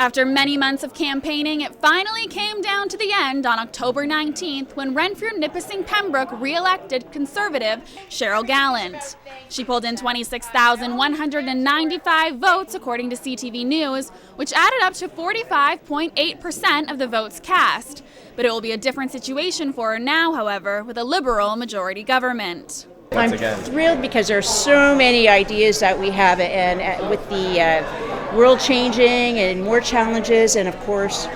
After many months of campaigning, it finally came down to the end on October 19th when Renfrew-Nipissing-Pembroke re-elected Conservative Cheryl Gallant. She pulled in 26,195 votes, according to CTV News, which added up to 45.8% of the votes cast. But it will be a different situation for her now, however, with a Liberal majority government. I'm thrilled because there are so many ideas that we have, and with the world changing and more challenges, and of course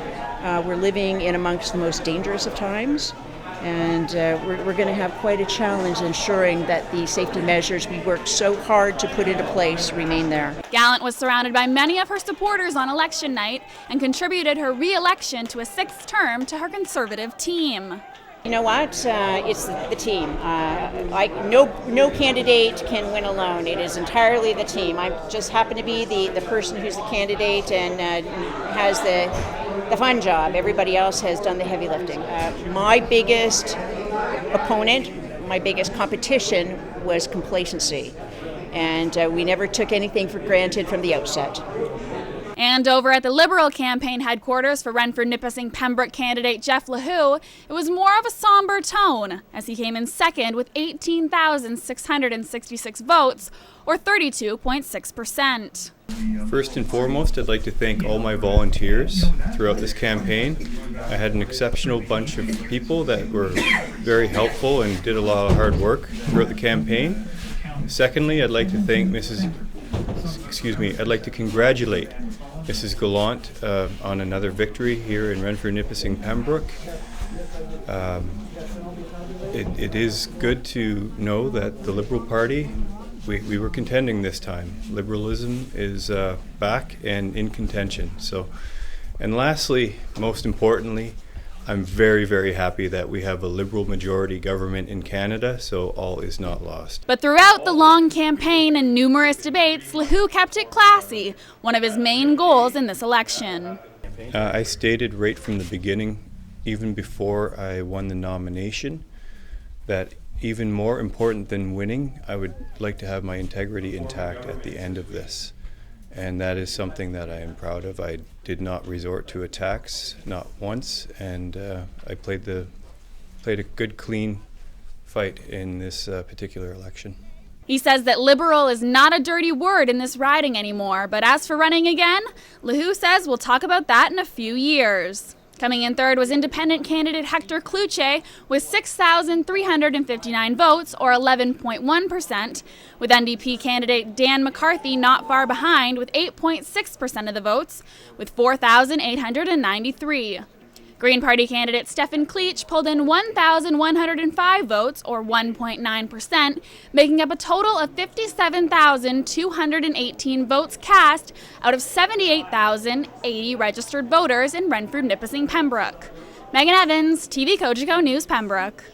we're living in amongst the most dangerous of times, and we're going to have quite a challenge ensuring that the safety measures we worked so hard to put into place remain there. Gallant was surrounded by many of her supporters on election night and contributed her re-election to a sixth term to her Conservative team. You know what? It's the team. No candidate can win alone. It is entirely the team. I just happen to be the person who's the candidate and has the fun job. Everybody else has done the heavy lifting. My biggest opponent, my biggest competition was complacency. And we never took anything for granted from the outset. And over at the Liberal campaign headquarters for Renfrew-Nipissing-Pembroke candidate Jeff Lahou, it was more of a somber tone as he came in second with 18,666 votes, or 32.6%. First and foremost, I'd like to thank all my volunteers throughout this campaign. I had an exceptional bunch of people that were very helpful and did a lot of hard work throughout the campaign. Secondly, I'd like to congratulate Mrs. Gallant on another victory here in Renfrew-Nipissing-Pembroke. It is good to know that the Liberal Party, we were contending this time. Liberalism is back and in contention. And lastly, most importantly, I'm very, very happy that we have a Liberal majority government in Canada, so all is not lost. But throughout the long campaign and numerous debates, Lahou kept it classy, one of his main goals in this election. I stated right from the beginning, even before I won the nomination, that even more important than winning, I would like to have my integrity intact at the end of this. And that is something that I am proud of. I did not resort to attacks, not once, and I played a good, clean fight in this particular election. He says that Liberal is not a dirty word in this riding anymore, but as for running again, Lahou says we'll talk about that in a few years. Coming in third was independent candidate Hector Cloutier with 6,359 votes, or 11.1%, with NDP candidate Dan McCarthy not far behind with 8.6% of the votes, with 4,893. Green Party candidate Stephen Cleach pulled in 1,105 votes, or 1.9%, making up a total of 57,218 votes cast out of 78,080 registered voters in Renfrew-Nipissing-Pembroke. Megan Evans, TV Cogeco News, Pembroke.